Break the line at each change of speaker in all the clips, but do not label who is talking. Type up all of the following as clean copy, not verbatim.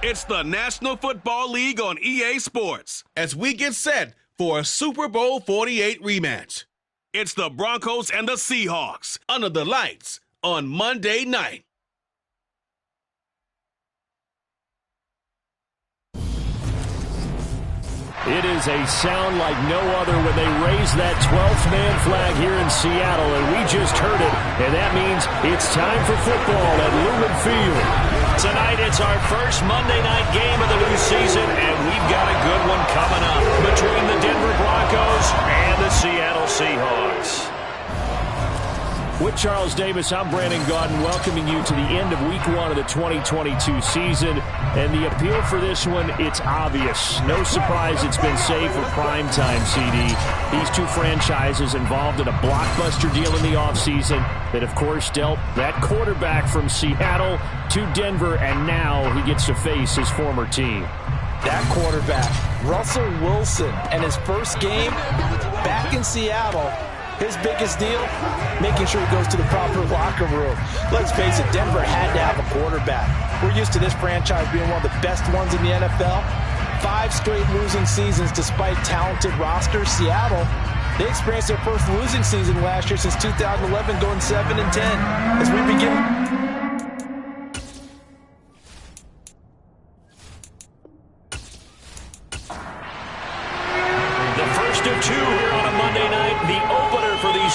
It's the National Football League on EA Sports as we get set for a Super Bowl 48 rematch. It's the Broncos and the Seahawks under the lights on Monday night.
It is a sound like no other when they raise that 12th man flag here in Seattle, and we just heard it, and that means it's time for football at Lumen Field.
Tonight, it's our first Monday night game of the new season, and we've got a good one coming up between the Denver Broncos and the Seattle Seahawks.
With Charles Davis, I'm Brandon Gaudin, welcoming you to the end of Week 1 of the 2022 season. And the appeal for this one, it's obvious. No surprise it's been saved for primetime, CD. These two franchises involved in a blockbuster deal in the offseason that, of course, dealt that quarterback from Seattle to Denver, and now he gets to face his former team.
That quarterback, Russell Wilson, and his first game back in Seattle. His biggest deal, making sure he goes to the proper locker room. Let's face it, Denver had to have a quarterback. We're used to this franchise being one of the best ones in the NFL. 5 straight losing seasons despite talented rosters. Seattle, they experienced their first losing season last year since 2011, going 7-10. As we begin...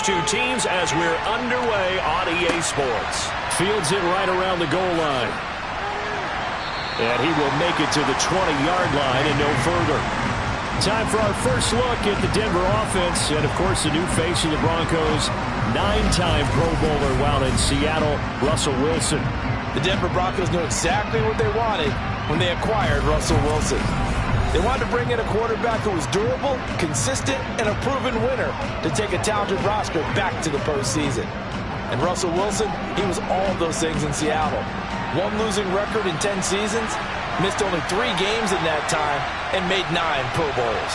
two teams as we're underway on EA Sports.
Fields it right around the goal line. And he will make it to the 20-yard line and no further. Time for our first look at the Denver offense. And, of course, the new face of the Broncos, 9-time Pro Bowler while in Seattle, Russell Wilson.
The Denver Broncos knew exactly what they wanted when they acquired Russell Wilson. They wanted to bring in a quarterback who was durable, consistent, and a proven winner to take a talented roster back to the postseason. And Russell Wilson, he was all of those things in Seattle. 1 losing record in 10 seasons, missed only 3 games in that time, and made 9 Pro Bowls.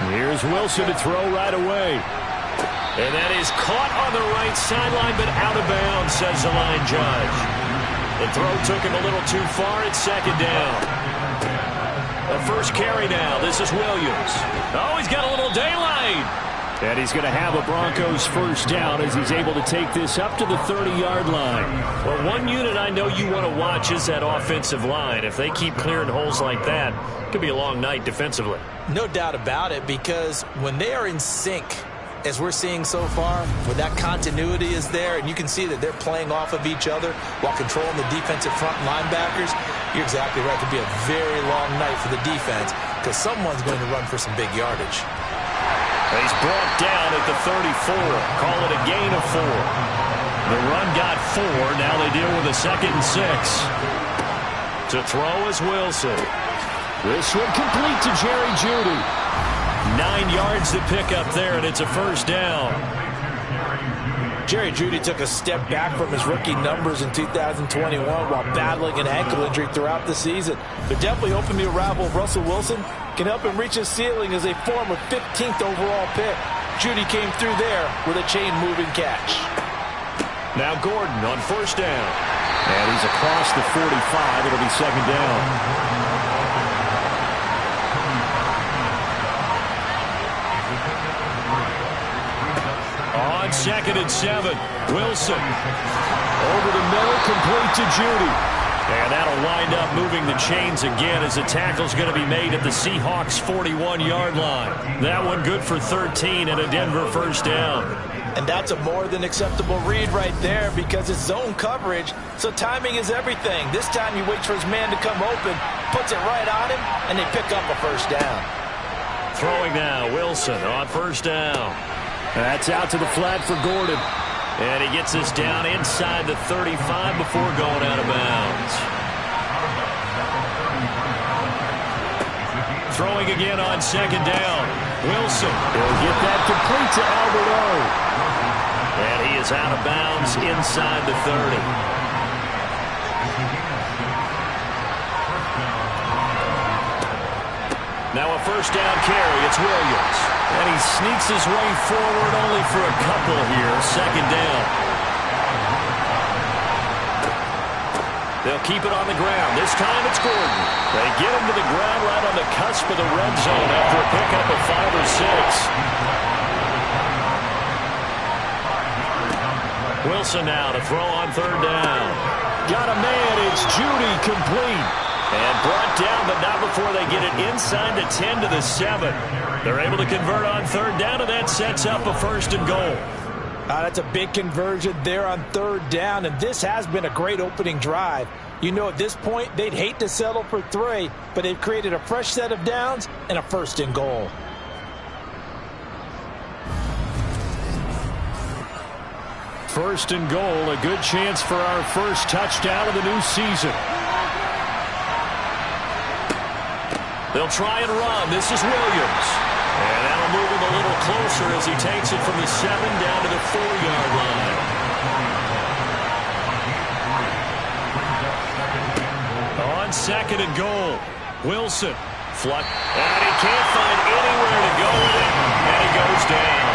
Here's Wilson to throw right away.
And that is caught on the right sideline, but out of bounds, says the line judge. The throw took him a little too far. It's second down. The first carry now. This is Williams. Oh, he's got a little daylight.
And he's going to have a Broncos first down as he's able to take this up to the 30-yard line.
Well, one unit I know you want to watch is that offensive line. If they keep clearing holes like that, it could be a long night defensively.
No doubt about it, because when they are in sync, as we're seeing so far, when that continuity is there, and you can see that they're playing off of each other while controlling the defensive front linebackers, you're exactly right. It could be a very long night for the defense because someone's going to run for some big yardage.
He's brought down at the 34. Call it a gain of 4. The run got 4. Now they deal with a 2nd and 6. To throw is Wilson.
This one complete to Jerry Jeudy.
9 yards to pick up there, and it's a first down.
Jerry Jeudy took a step back from his rookie numbers in 2021 while battling an ankle injury throughout the season. They're definitely hoping the arrival of Russell Wilson can help him reach his ceiling as a former 15th overall pick. Jeudy came through there with a chain-moving catch.
Now Gordon on first down.
And he's across the 45. It'll be second down.
On 2nd and 7, Wilson. Over the middle, complete to Jeudy. And that'll wind up moving the chains again as the tackle's going to be made at the Seahawks' 41-yard line. That one good for 13 and a Denver first down.
And that's a more than acceptable read right there because it's zone coverage, so timing is everything. This time he waits for his man to come open, puts it right on him, and they pick up a first down.
Throwing now, Wilson on first down.
That's out to the flat for Gordon.
And he gets us down inside the 35 before going out of bounds. Throwing again on second down. Wilson
will get that complete to Albert O.
And he is out of bounds inside the 30. Now a first down carry. It's Williams. And he sneaks his way forward only for a couple here. Second down. They'll They'll keep it on the ground. This time it's Gordon. They get him to the ground right on the cusp of the red zone after a pickup of 5 or 6. Wilson now to throw on 3rd down. Got a man. It's Judy, complete. And brought down, but not before they get it inside the 10 to the 7. They're able to convert on 3rd down, and that sets up a 1st and goal.
That's a big conversion there on 3rd down, and this has been a great opening drive. You know, at this point, they'd hate to settle for 3, but they've created a fresh set of downs and a 1st and goal.
First and goal, a good chance for our first touchdown of the new season.
They'll try and run. This is Williams. And that'll move him a little closer as he takes it from the 7 down to the 4-yard line. On 2nd and goal, Wilson. And he can't find anywhere to go with it. And he goes down.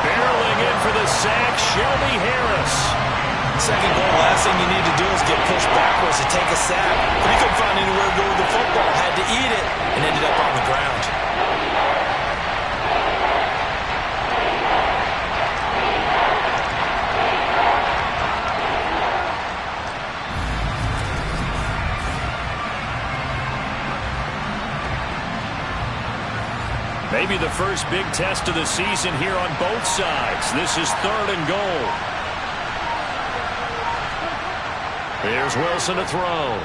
Barreling in for the sack, Shelby Harris.
2nd goal, last thing you need to do is get pushed backwards to take a sack. But he couldn't find anywhere to go with the football. Had to eat it and ended up on the ground.
Maybe the first big test of the season here on both sides. This is 3rd and goal. Here's Wilson to throw.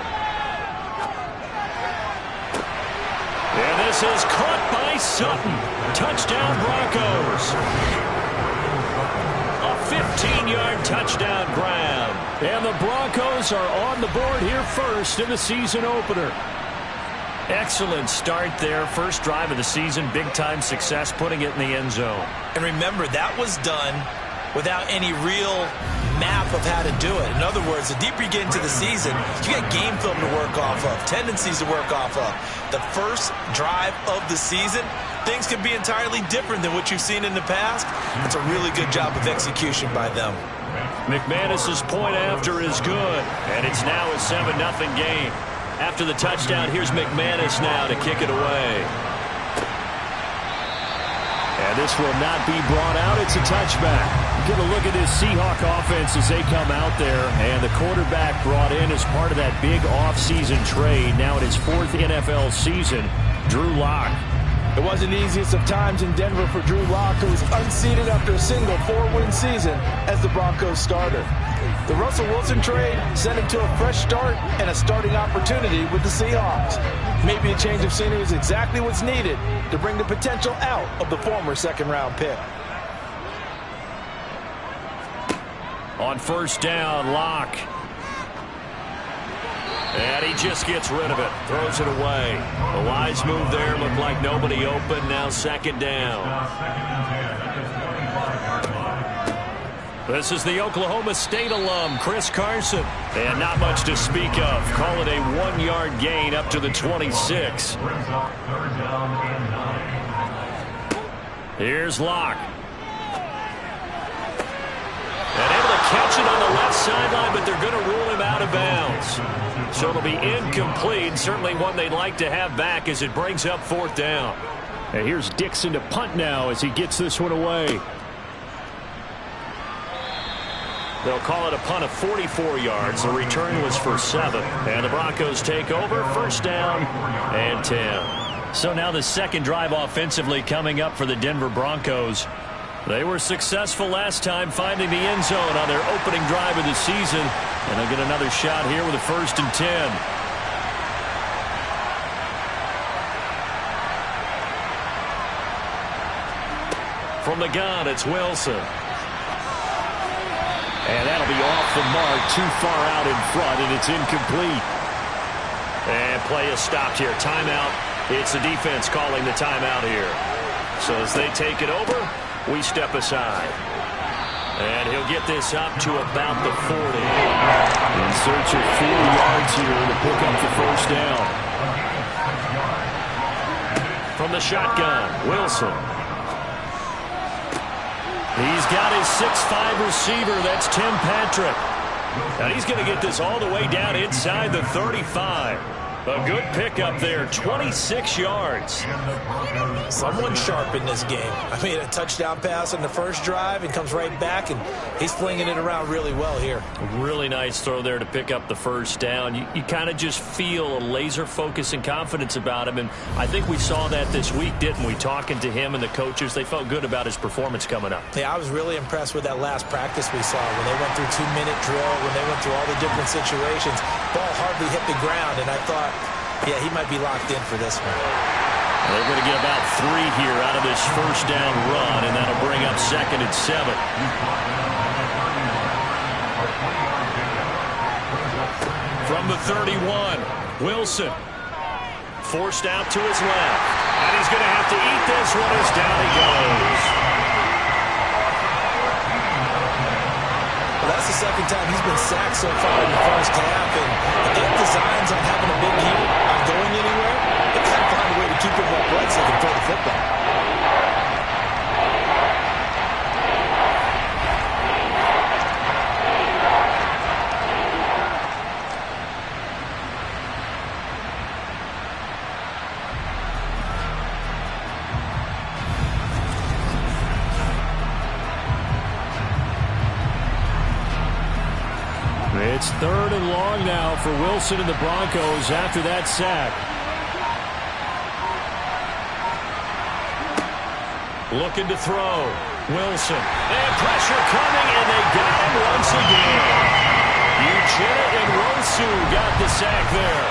And this is caught by Sutton. Touchdown Broncos. A 15-yard touchdown grab.
And the Broncos are on the board here first in the season opener.
Excellent start there. First drive of the season. Big-time success putting it in the end zone.
And remember, that was done without any real map of how to do it. In other words, the deeper you get into the season, you got game film to work off of, tendencies to work off of. The first drive of the season, things can be entirely different than what you've seen in the past. It's a really good job of execution by them.
McManus's point after is good, and it's now a 7-0 game. After the touchdown, here's McManus now to kick it away.
And this will not be brought out. It's a touchback. Get a look at this Seahawk offense as they come out there. And the quarterback brought in as part of that big offseason trade. Now in his 4th NFL season, Drew Lock.
It wasn't the easiest of times in Denver for Drew Lock, who was unseated after a single 4-win season as the Broncos starter. The Russell Wilson trade sent him to a fresh start and a starting opportunity with the Seahawks. Maybe a change of scenery is exactly what's needed to bring the potential out of the former 2nd-round pick.
On 1st down, Lock. And he just gets rid of it. Throws it away. A wise move there. Looked like nobody open. Now 2nd down. This is the Oklahoma State alum, Chris Carson. And not much to speak of. Call it a 1-yard gain up to the 26. Here's Locke. And able to catch it on the left sideline, but they're going to rule him out of bounds. So it'll be incomplete. Certainly one they'd like to have back as it brings up 4th down.
And here's Dixon to punt now as he gets this one away.
They'll call it a punt of 44 yards. The return was for 7. And the Broncos take over. 1st down and 10. So now the 2nd drive offensively coming up for the Denver Broncos. They were successful last time finding the end zone on their opening drive of the season. And they'll get another shot here with a 1st and 10. From the gun, it's Wilson. And that'll be off the mark, too far out in front, and it's incomplete. And play is stopped here. Timeout. It's the defense calling the timeout here. So as they take it over, we step aside. And he'll get this up to about the 40.
In search of 4 yards here to pick up the 1st down.
From the shotgun, Wilson. He's got his 6'5" receiver. That's Tim Patrick. And he's going to get this all the way down inside the 35. A good pickup there, 26 yards.
Someone sharp in this game. I mean, a touchdown pass on the first drive and comes right back, and he's flinging it around really well here.
Really nice throw there to pick up the first down. You kind of just feel a laser focus and confidence about him, and I think we saw that this week, didn't we? Talking to him and the coaches, they felt good about his performance coming up.
Yeah, I was really impressed with that last practice we saw when they went through 2-minute drill, when they went through all the different situations. Ball hardly hit the ground, and I thought, yeah, he might be locked in for this one.
They're going to get about 3 here out of this first down run, and that'll bring up 2nd and 7. From the 31, Wilson. Forced out to his left. And he's going to have to eat this one as down he goes.
Well, that's the second time he's been sacked so far in the first half, and if they have designs on having a big year, not going anywhere, they got to find a way to keep him upright so they can throw the football.
It's 3rd and long now for Wilson and the Broncos after that sack.
Looking to throw. Wilson. And pressure coming, and they got him once again. Uchenna and Rosu got the sack there.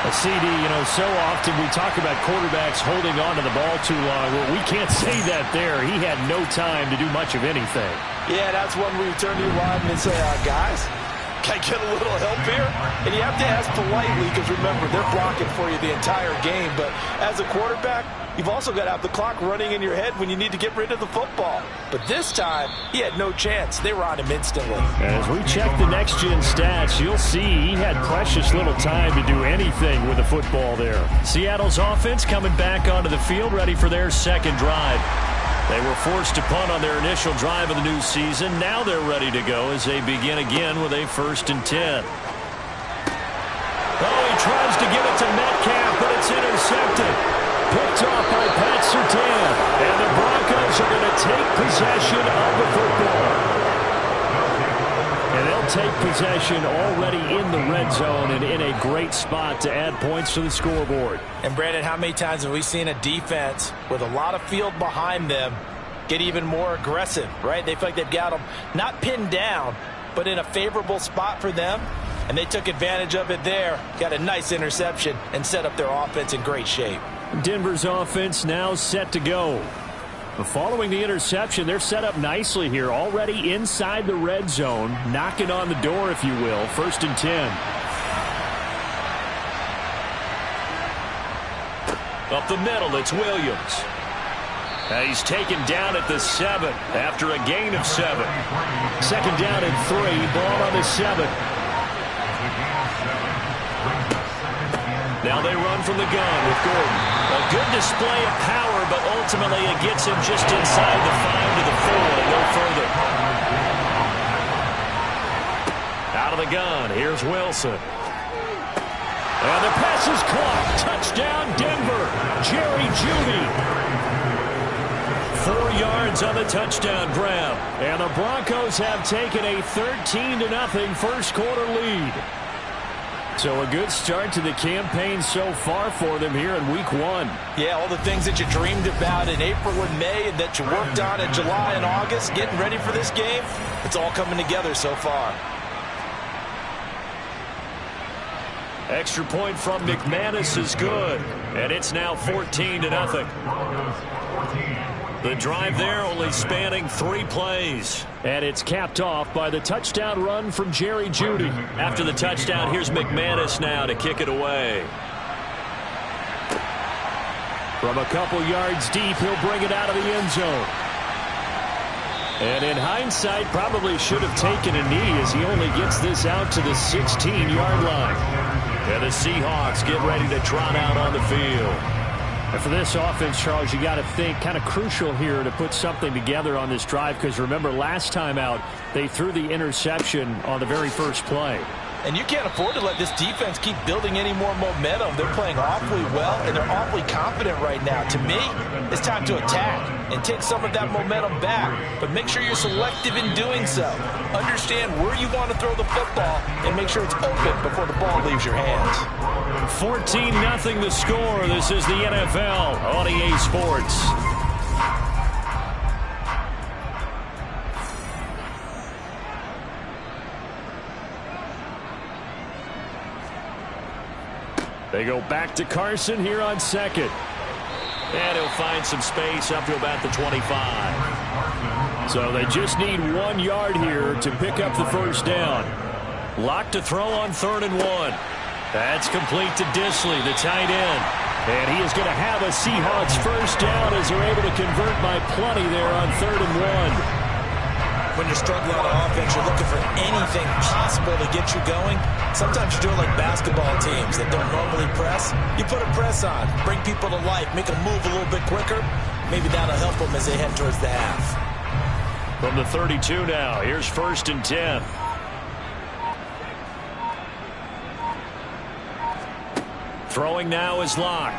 A CD, you know, so often we talk about quarterbacks holding on to the ball too long. Well, we can't say that there. He had no time to do much of anything.
Yeah, that's when we turn to your lineman and say, guys, can I get a little help here? And you have to ask politely because, remember, they're blocking for you the entire game. But as a quarterback, you've also got to have the clock running in your head when you need to get rid of the football. But this time, he had no chance. They were on him instantly.
As we check the next-gen stats, you'll see he had precious little time to do anything with the football there.
Seattle's offense coming back onto the field, ready for their second drive. They were forced to punt on their initial drive of the new season. Now they're ready to go as they begin again with a 1st and 10. Oh, he tries to give it to Metcalf, but it's intercepted. Picked off by Pat Surtain. And the Broncos are going to take possession of the football. And they'll take possession already in the red zone and in a great spot to add points to the scoreboard.
And, Brandon, how many times have we seen a defense with a lot of field behind them get even more aggressive, right? They feel like they've got them not pinned down, but in a favorable spot for them. And they took advantage of it there, got a nice interception, and set up their offense in great shape.
Denver's offense now set to go. Following the interception, they're set up nicely here, already inside the red zone, knocking on the door, if you will. 1st and 10.
Up the middle, it's Williams. He's taken down at the 7 after a gain of 7.
2nd down and 3, ball on the 7.
Now they run from the gun with Gordon. A good display of power, but ultimately it gets him just inside the 5 to the 4 and no further. Out of the gun, here's Wilson.
And the pass is caught. Touchdown, Denver. Jerry Jeudy.
4 yards on the touchdown grab.
And the Broncos have taken a 13-0 first quarter lead. So a good start to the campaign so far for them here in week 1.
Yeah, all the things that you dreamed about in April and May and that you worked on in July and August, getting ready for this game, it's all coming together so far.
Extra point from McManus is good, and it's now 14-0. The drive there only spanning 3 plays.
And it's capped off by the touchdown run from Jerry Jeudy.
After the touchdown, here's McManus now to kick it away.
From a couple yards deep, he'll bring it out of the end zone. And in hindsight, probably should have taken a knee as he only gets this out to the 16-yard line.
And the Seahawks get ready to trot out on the field.
And for this offense, Charles, you got to think kind of crucial here to put something together on this drive, because remember last time out they threw the interception on the very first play.
And you can't afford to let this defense keep building any more momentum. They're playing awfully well, and they're awfully confident right now. To me, it's time to attack and take some of that momentum back. But make sure you're selective in doing so. Understand where you want to throw the football and make sure it's open before the ball leaves your hands.
14-0 the score. This is the NFL on EA Sports.
They go back to Carson here on second.
And he'll find some space up to about the 25.
So they just need 1 yard here to pick up the first down.
Lock to throw on 3rd and 1. That's complete to Disley, the tight end.
And he is going to have a Seahawks first down as they're able to convert by plenty there on 3rd and 1.
When you're struggling on offense, you're looking for anything possible to get you going. Sometimes you do it like basketball teams that don't normally press. You put a press on, bring people to life, make them move a little bit quicker. Maybe that'll help them as they head towards the half.
From the 32 now, here's 1st and 10. Throwing now is Locke.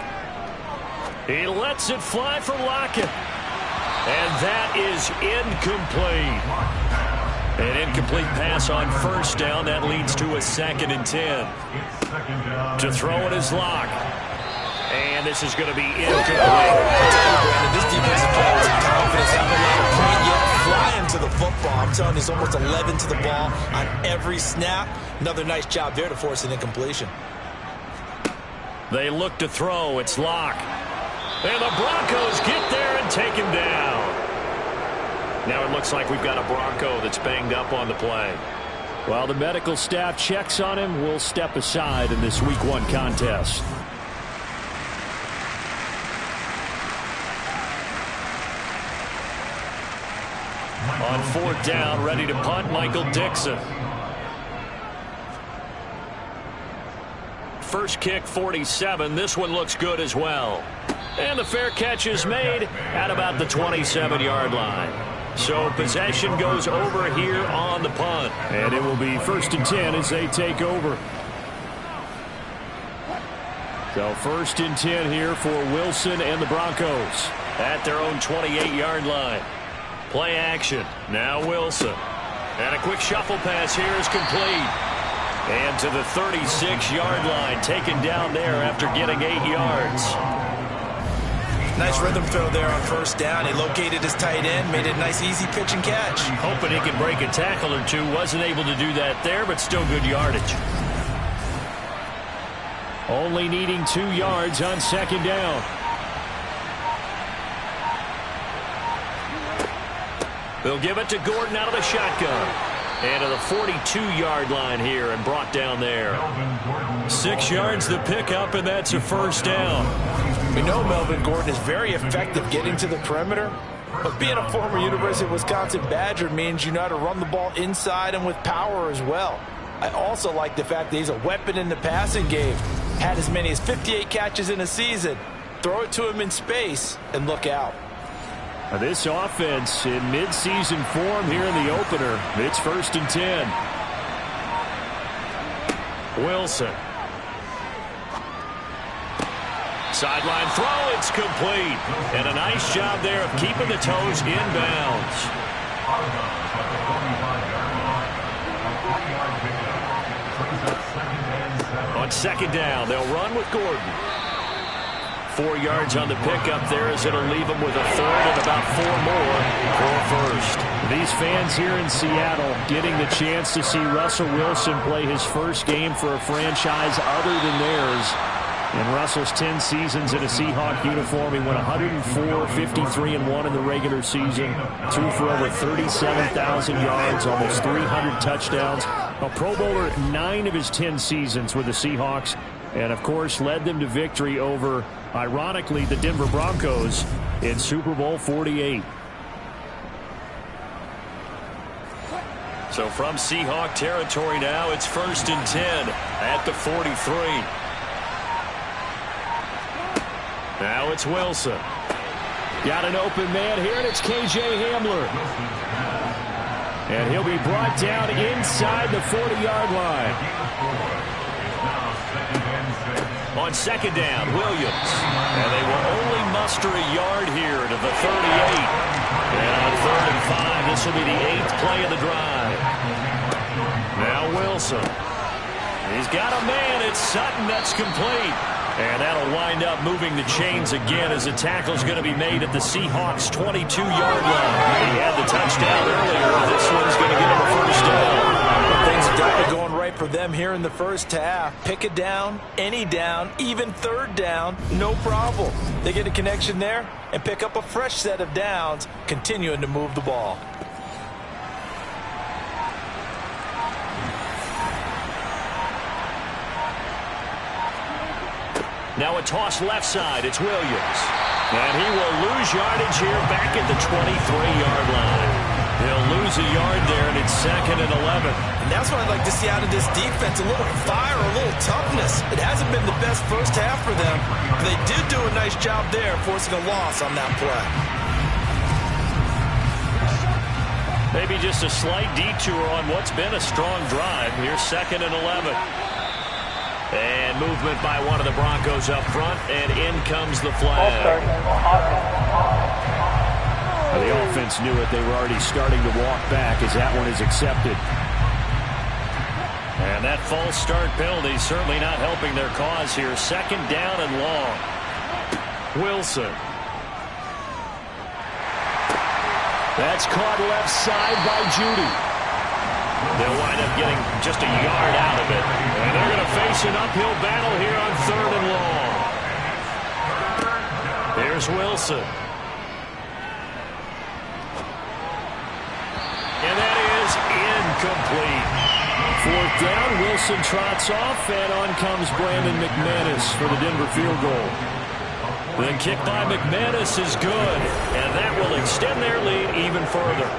He lets it fly for Lockett. And that is incomplete. An incomplete pass on 1st down. That leads to a 2nd and 10. To throw it is Locke. And this is going to be incomplete.
This defensive player is confident. Haven't allowed a point yet. Flying to the football. I'm telling you, it's almost 11 to the ball on every snap. Another nice job there to force an incompletion.
They look to throw. It's Locke. And the Broncos get there and take him down. Now it looks like we've got a Bronco that's banged up on the play.
While the medical staff checks on him, we'll step aside in this Week 1 contest.
On 4th down, ready to punt, Michael Dixon. First kick, 47. This one looks good as well. And the fair catch is made at about the 27-yard line. So possession goes over here on the punt.
And it will be 1st and 10 as they take over. So 1st and 10 here for Wilson and the Broncos.
At their own 28-yard line. Play action. Now Wilson. And a quick shuffle pass here is complete. And to the 36-yard line, taken down there after getting 8 yards.
Nice rhythm throw there on 1st down. He located his tight end, made it a nice easy pitch and catch.
Hoping he could break a tackle or two. Wasn't able to do that there, but still good yardage.
Only needing 2 yards on 2nd down.
They'll give it to Gordon out of the shotgun. And to the 42-yard line here and brought down there. 6 yards the pickup, and that's a 1st down.
We know Melvin Gordon is very effective getting to the perimeter, but being a former University of Wisconsin Badger means you know how to run the ball inside and with power as well. I also like the fact that he's a weapon in the passing game. Had as many as 58 catches in a season. Throw it to him in space and look out.
Now this offense in mid-season form here in the opener. It's 1st and 10.
Wilson. Sideline throw, it's complete. And a nice job there of keeping the toes inbounds. On 2nd down, they'll run with Gordon. 4 yards on the pickup there as it'll leave them with a 3rd and about 4 more for 1st.
These fans here in Seattle getting the chance to see Russell Wilson play his first game for a franchise other than theirs. In Russell's 10 seasons in a Seahawk uniform, he went 104, 53-1 in the regular season, threw for over 37,000 yards, almost 300 touchdowns. A Pro Bowler 9 of his 10 seasons with the Seahawks, and of course led them to victory over, ironically, the Denver Broncos in Super Bowl 48.
So from Seahawk territory now, it's 1st and 10 at the 43. Now it's Wilson. Got an open man here, and it's K.J. Hamler. And he'll be brought down inside the 40-yard line. On second down, Williams. And they will only muster a yard here to the 38. And on 3rd and 5, this will be the 8th play of the drive. Now Wilson. He's got a man. It's Sutton. That's complete. And that'll wind up moving the chains again as a tackle's going to be made at the Seahawks' 22-yard line. He had the touchdown earlier. This one's going to get him a first down.
Things are definitely going right for them here in the first half. Pick a down, any down, even 3rd down, no problem. They get a connection there and pick up a fresh set of downs, continuing to move the ball.
Now a toss left side. It's Williams. And he will lose yardage here back at the 23-yard line. He'll lose a yard there, and it's 2nd and 11.
And that's what I'd like to see out of this defense, a little fire, a little toughness. It hasn't been the best first half for them, but they did do a nice job there forcing a loss on that play.
Maybe just a slight detour on what's been a strong drive. Here's 2nd and 11. And movement by one of the Broncos up front, and in comes the flag.
The offense knew it. They were already starting to walk back as that one is accepted.
And that false start penalty certainly not helping their cause here. 2nd down and long. Wilson.
That's caught left side by Judy.
They'll wind up getting just a yard out of it. And they're going to face an uphill battle here on 3rd and long. Here's Wilson. And that is incomplete.
4th down, Wilson trots off, and on comes Brandon McManus for the Denver field goal.
The kick by McManus is good, and that will extend their lead even further.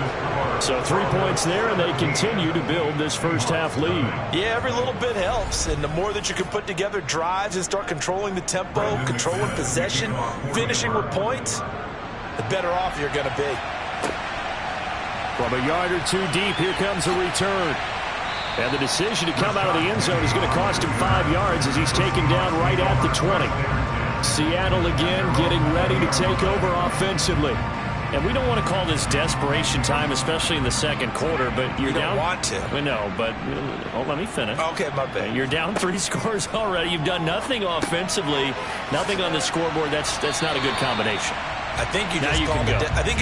So 3 points there, and they continue to build this first half lead.
Yeah, every little bit helps, and the more that you can put together drives and start controlling the tempo, controlling possession, finishing with points, the better off you're going to be.
From a yard or two deep, here comes a return. And the decision to come out of the end zone is going to cost him 5 yards as he's taken down right at the 20. Seattle again getting ready to take over offensively. And we don't want to call this desperation time, especially in the second quarter, but you're down.
You don't want to.
We know, but let me finish.
Okay, my bad.
You're down 3 scores already. You've done nothing offensively, nothing on the scoreboard. That's not a good combination.
I think you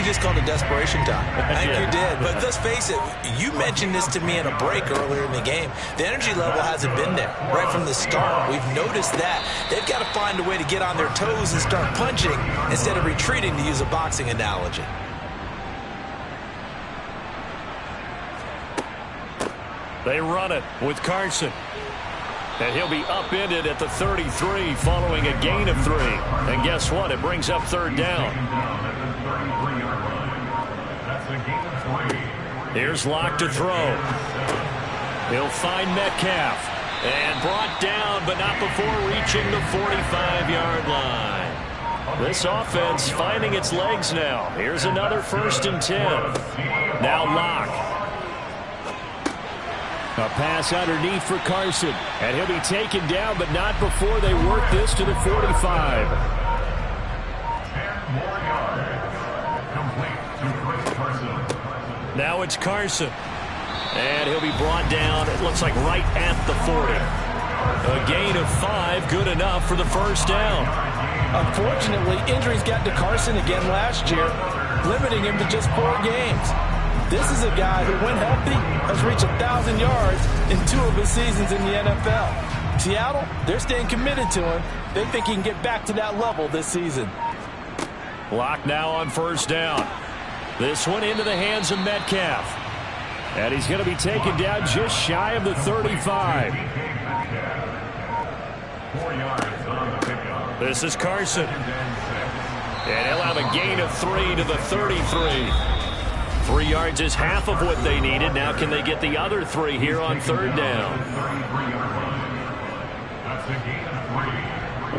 just called it desperation time. I think you did. But let's face it, you mentioned this to me in a break earlier in the game. The energy level hasn't been there right from the start. We've noticed that. They've got to find a way to get on their toes and start punching instead of retreating, to use a boxing analogy.
They run it with Carson. And he'll be upended at the 33 following a gain of 3. And guess what? It brings up 3rd down. Here's Locke to throw. He'll find Metcalf. And brought down, but not before reaching the 45-yard line. This offense finding its legs now. Here's another 1st and 10. Now Locke.
A pass underneath for Carson. And he'll be taken down, but not before they work this to the 45.
Now it's Carson. And he'll be brought down, it looks like right at the 40. A gain of 5, good enough for the 1st down.
Unfortunately, injuries got to Carson again last year, limiting him to just 4 games. This is a guy who, when healthy, has reached 1,000 yards in 2 of his seasons in the NFL. Seattle, they're staying committed to him. They think he can get back to that level this season.
Locke now on 1st down. This one into the hands of Metcalf.
And he's going to be taken down just shy of the 35.
4 yards on the pickup. This is Carson. And he'll have a gain of 3 to the 33. 3 yards is half of what they needed. Now can they get the other 3 here on 3rd down?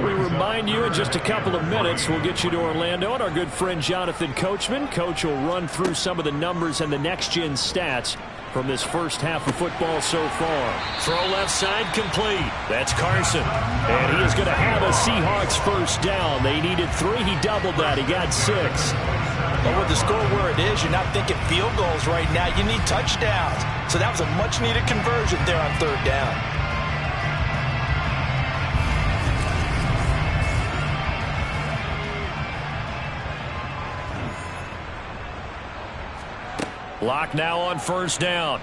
We remind you in just a couple of minutes, we'll get you to Orlando and our good friend Jonathan Coachman. Coach will run through some of the numbers and the next-gen stats from this first half of football so far.
Throw left side complete. That's Carson.
And he is going to have a Seahawks first down. They needed 3. He doubled that. He got 6.
But with the score where it is, you're not thinking field goals right now. You need touchdowns. So that was a much-needed conversion there on 3rd down.
Lock now on 1st down.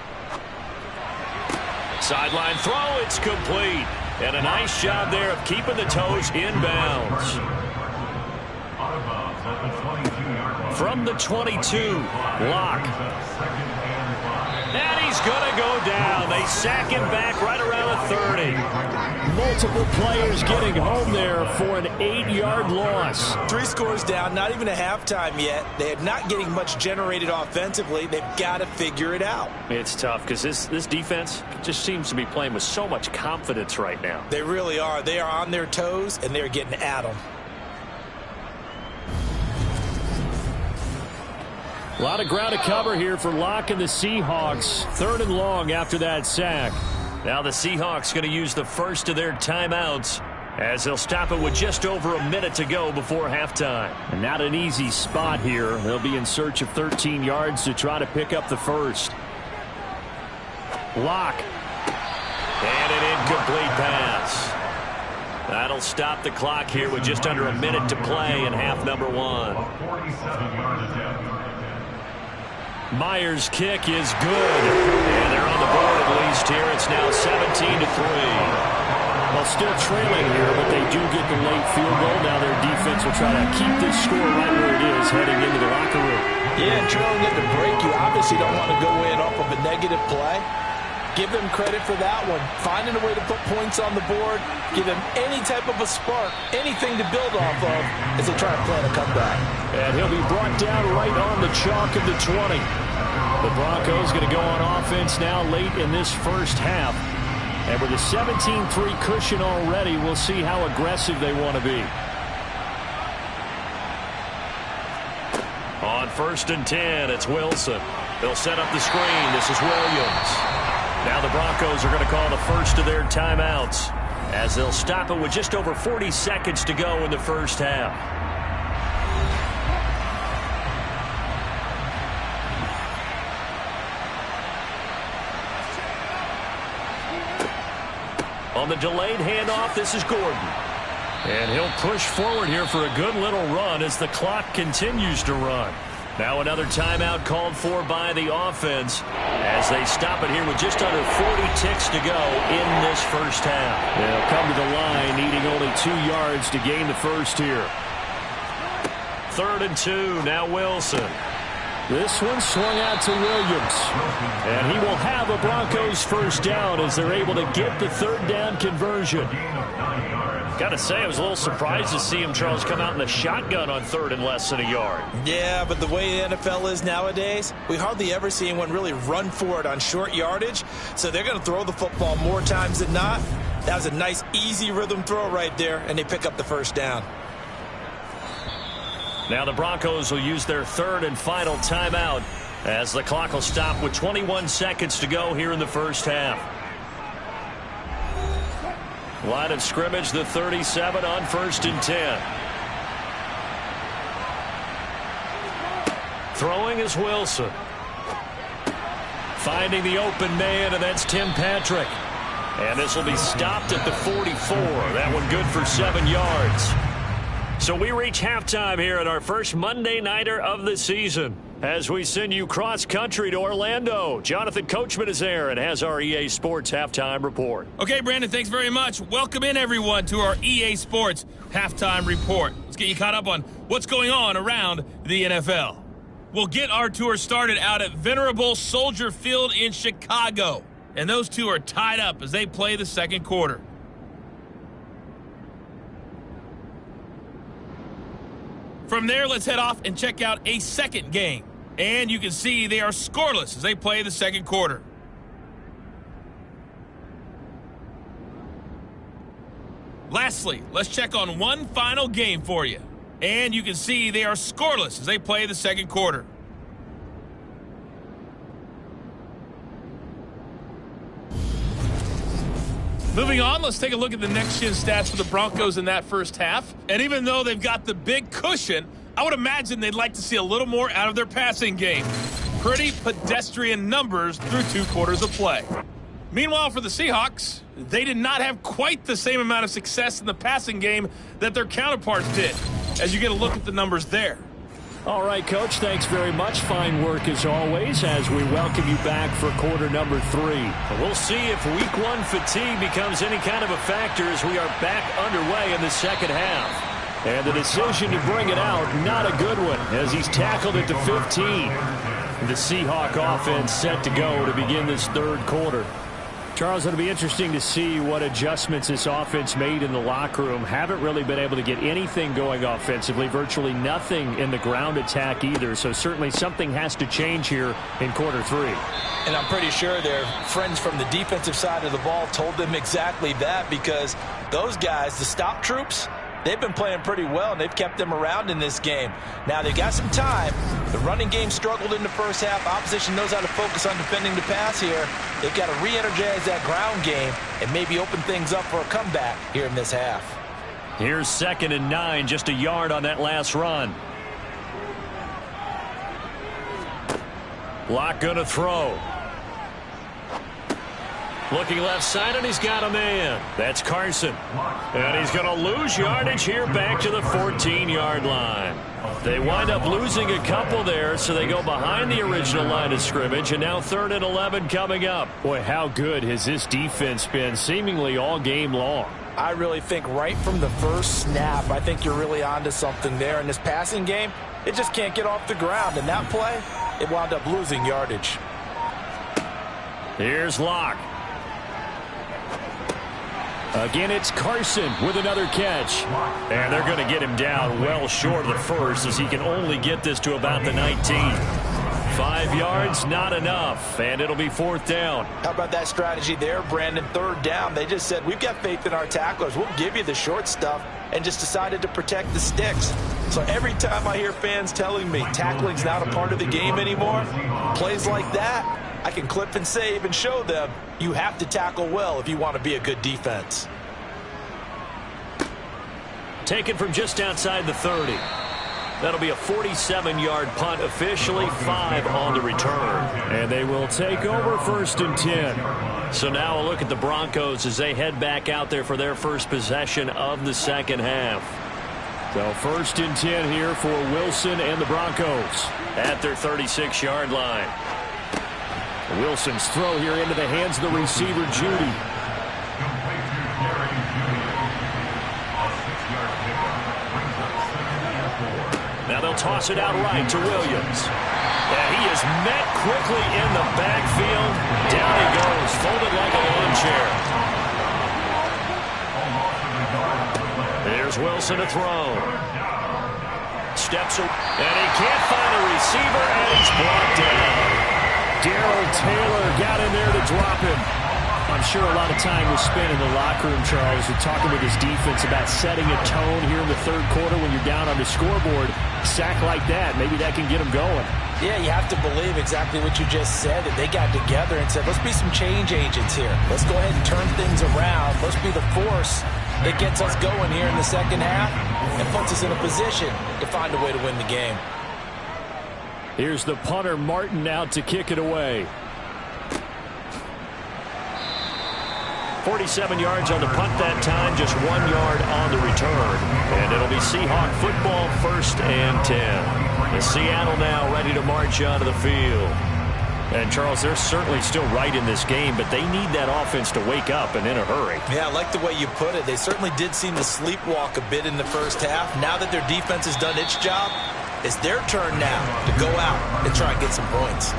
Sideline throw, it's complete. And a nice job there of keeping the toes inbounds. From the 22, Lock. And he's going to go down. They sack him back right around the 30.
Multiple players getting home there for an 8-yard loss.
3 scores down, not even a halftime yet. They are not getting much generated offensively. They've got to figure it out.
It's tough because this defense just seems to be playing with so much confidence right now.
They really are. They are on their toes, and they're getting at them.
A lot of ground to cover here for Locke and the Seahawks. 3rd and long after that sack.
Now the Seahawks going to use the first of their timeouts as they'll stop it with just over a minute to go before halftime.
And not an easy spot here. They'll be in search of 13 yards to try to pick up the first. Locke.
And an incomplete pass. That'll stop the clock here with just under a minute to play in half number 1. Myers' kick is good. And they're on the board at least here. It's now 17-3.
Well, still trailing here, but they do get the late field goal. Now their defense will try to keep this score right where it is heading into the locker room.
Yeah, and trailing at the break, you obviously don't want to go in off of a negative play. Give them credit for that one. Finding a way to put points on the board, give them any type of a spark, anything to build off of as they try to plan a comeback.
And he'll be brought down right on the chalk of the 20. The Broncos going to go on offense now late in this first half. And with a 17-3 cushion already, we'll see how aggressive they want to be.
On 1st and 10, it's Wilson. They'll set up the screen. This is Williams. Now the Broncos are going to call the first of their timeouts as they'll stop it with just over 40 seconds to go in the first half. On the delayed handoff, this is Gordon. And he'll push forward here for a good little run as the clock continues to run. Now another timeout called for by the offense as they stop it here with just under 40 ticks to go in this first half.
They'll come to the line needing only 2 yards to gain the first here.
3rd and 2, now Wilson.
This one swung out to Williams. And he will have a Broncos first down as they're able to get the 3rd down conversion.
Got to say, I was a little surprised to see him, Charles, come out in the shotgun on 3rd and less than a yard.
Yeah, but the way the NFL is nowadays, we hardly ever see anyone really run for it on short yardage. So they're going to throw the football more times than not. That was a nice, easy rhythm throw right there, and they pick up the first down.
Now the Broncos will use their 3rd and final timeout as the clock will stop with 21 seconds to go here in the first half. Line of scrimmage, the 37 on 1st and 10. Throwing is Wilson. Finding the open man, and that's Tim Patrick. And this will be stopped at the 44. That one good for 7 yards. So we reach halftime here at our first Monday Nighter of the season as we send you cross-country to Orlando. Jonathan Coachman is there and has our EA Sports Halftime Report.
Okay, Brandon, thanks very much. Welcome in, everyone, to our EA Sports Halftime Report. Let's get you caught up on what's going on around the NFL. We'll get our tour started out at Venerable Soldier Field in Chicago. And those two are tied up as they play the second quarter. From there, let's head off and check out a second game. And you can see they are scoreless as they play the second quarter. Lastly, let's check on one final game for you. And you can see they are scoreless as they play the second quarter. Moving on, let's take a look at the next-gen stats for the Broncos in that first half. And even though they've got the big cushion, I would imagine they'd like to see a little more out of their passing game. Pretty pedestrian numbers through 2 quarters of play. Meanwhile, for the Seahawks, they did not have quite the same amount of success in the passing game that their counterparts did, as you get a look at the numbers there.
All right, Coach, thanks very much. Fine work as always as we welcome you back for quarter number 3.
We'll see if week 1 fatigue becomes any kind of a factor as we are back underway in the second half.
And the decision to bring it out, not a good one, as he's tackled it to 15. The Seahawk offense set to go to begin this third quarter. Charles, it'll be interesting to see what adjustments this offense made in the locker room. Haven't really been able to get anything going offensively, virtually nothing in the ground attack either. So certainly something has to change here in quarter 3.
And I'm pretty sure their friends from the defensive side of the ball told them exactly that, because those guys, the stop troops, they've been playing pretty well, and they've kept them around in this game. Now, they've got some time. The running game struggled in the first half. Opposition knows how to focus on defending the pass here. They've got to re-energize that ground game and maybe open things up for a comeback here in this half.
Here's 2nd and 9, just a yard on that last run. Locke gonna throw. Looking left side, and he's got a man. That's Carson. And he's going to lose yardage here back to the 14-yard line. They wind up losing a couple there, so they go behind the original line of scrimmage, and now 3rd and 11 coming up.
Boy, how good has this defense been seemingly all game long?
I really think right from the first snap, I think you're really onto something there. In this passing game, it just can't get off the ground. And that play, it wound up losing yardage.
Here's Locke. Again, it's Carson with another catch.
And they're going to get him down well short of the first, as he can only get this to about the 19. 5 yards, not enough, and it'll be 4th down.
How about that strategy there, Brandon? 3rd down. They just said, we've got faith in our tacklers. We'll give you the short stuff, and just decided to protect the sticks. So every time I hear fans telling me tackling's not a part of the game anymore, plays like that, I can clip and save and show them you have to tackle well if you want to be a good defense.
Taken from just outside the 30. That'll be a 47-yard punt, officially 5 on the return.
And they will take over 1st and 10.
So now a look at the Broncos as they head back out there for their first possession of the second half.
So 1st and 10 here for Wilson and the Broncos
at their 36-yard line.
Wilson's throw here into the hands of the receiver, Judy.
Now they'll toss it out right to Williams. And he is met quickly in the backfield. Down he goes, folded like a lawn chair. There's Wilson to throw. Steps up, and he can't find a receiver, and he's blocked down.
Darrell Taylor got in there to drop him. I'm sure a lot of time was spent in the locker room, Charles, with talking with his defense about setting a tone here in the third quarter when you're down on the scoreboard. Sack like that, maybe that can get him going.
Yeah, you have to believe exactly what you just said, that they got together and said, let's be some change agents here. Let's go ahead and turn things around. Let's be the force that gets us going here in the second half and puts us in a position to find a way to win the game.
Here's the punter, Martin, out to kick it away.
47 yards on the punt that time, just 1 yard on the return. And it'll be Seahawk football, 1st and 10. And Seattle now ready to march onto the field. And, Charles, they're certainly still right in this game, but they need that offense to wake up and in a hurry.
Yeah, I like the way you put it. They certainly did seem to sleepwalk a bit in the first half. Now that their defense has done its job, it's their turn now to go out and try and get some points.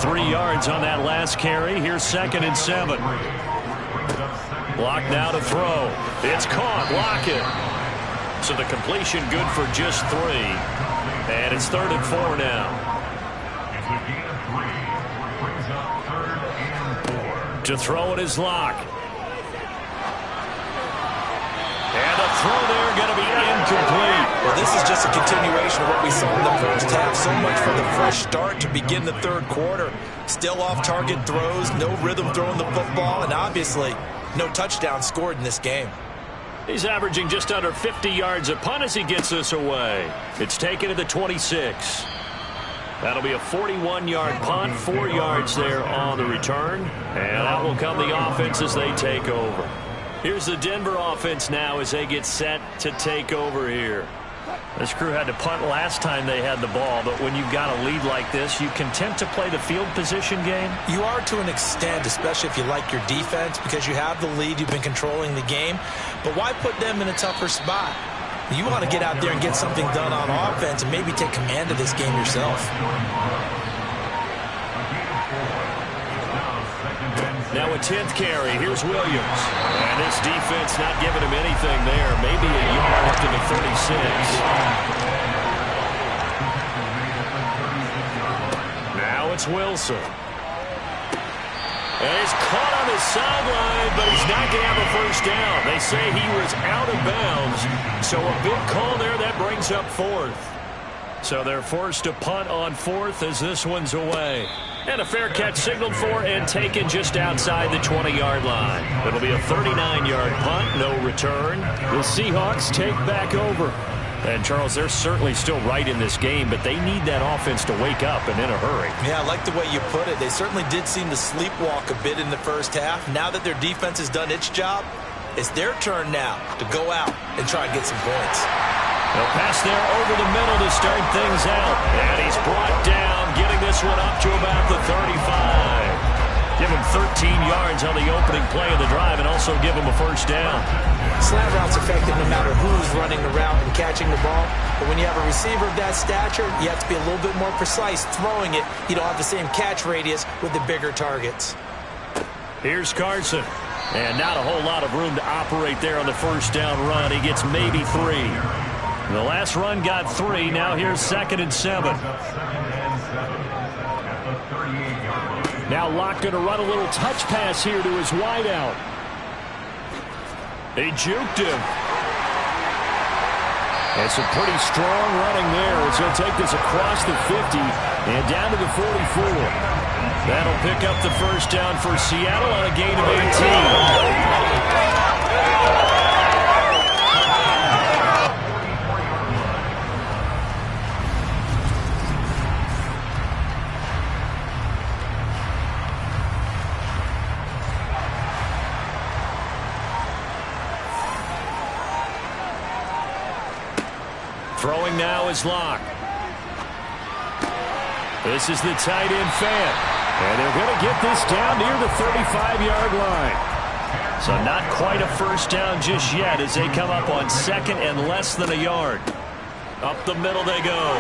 3 yards on that last carry. Here's 2nd and 7. Locke now to throw. It's caught. Lockett. So the completion good for just 3. And it's 3rd and 4 now. To throw it is Locke. throw there going to be incomplete.
Well, this is just a continuation of what we saw in the first half. So much for the fresh start to begin the third quarter. Still off-target throws, no rhythm throwing the football, and obviously no touchdown scored in this game.
He's averaging just under 50 yards a punt as he gets this away. It's taken to the 26. That'll be a 41-yard punt, 4 yards there on the return. And out will come the offense as they take over. Here's the Denver offense now as they get set to take over here. This crew had to punt last time they had the ball, but when you've got a lead like this, you content to play the field position game?
You are to an extent, especially if you like your defense, because you have the lead, you've been controlling the game. But why put them in a tougher spot? You want to get out there and get something done on offense and maybe take command of this game yourself.
Now a 10th carry. Here's Williams. And this defense not giving him anything there. Maybe a yard up to the 36. Now it's Wilson. And he's caught on the sideline, but he's not going to have a first down. They say he was out of bounds. So a big call there. That brings up fourth. So they're forced to punt on fourth as this one's away. And a fair catch signaled for and taken just outside the 20-yard line. It'll be a 39-yard punt, no return. The Seahawks take back over. And, Charles, they're certainly still right in this game, but they need that offense to wake up and in a hurry.
Yeah, I like the way you put it. They certainly did seem to sleepwalk a bit in the first half. Now that their defense has done its job, it's their turn now to go out and try and get some points.
They'll pass there over the middle to start things out. And he's brought down, getting this one up to about the 35. Give him 13 yards on the opening play of the drive and also give him a first down.
Slant route's effective no matter who's running the route and catching the ball. But when you have a receiver of that stature, you have to be a little bit more precise throwing it. You don't have the same catch radius with the bigger targets.
Here's Carson. And not a whole lot of room to operate there on the first down run. He gets maybe 3. The last run got 3. Now here's 2nd and 7. Now Locke going to run a little touch pass here to his wideout. They juked him. And some pretty strong running there as he'll take this across the 50 and down to the 44. That'll pick up the first down for Seattle on a gain of 18. Throwing now is Locke. This is the tight end Fant. And they're going to get this down near the 35-yard line. So not quite a first down just yet as they come up on 2nd and less than a yard. Up the middle they go.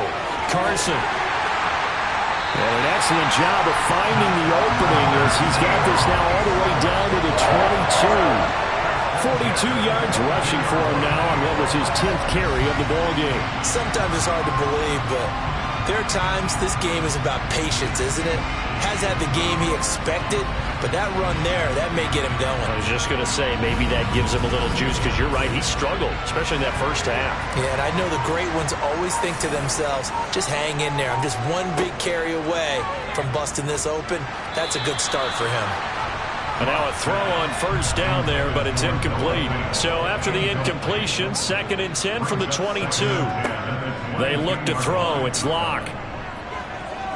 Carson. And an excellent job of finding the opening as he's got this now all the way down to the 22. 42 yards rushing for him now on what was his 10th carry of the ball game.
Sometimes it's hard to believe, but there are times this game is about patience, isn't it? Has had the game he expected, but that run there, that may get him going.
I was just going to say, maybe that gives him a little juice because you're right, he struggled, especially in that first half.
Yeah, and I know the great ones always think to themselves, just hang in there. I'm just one big carry away from busting this open. That's a good start for him.
And now a throw on first down there, but it's incomplete. So after the incompletion, 2nd and 10 from the 22. They look to throw. It's Locke.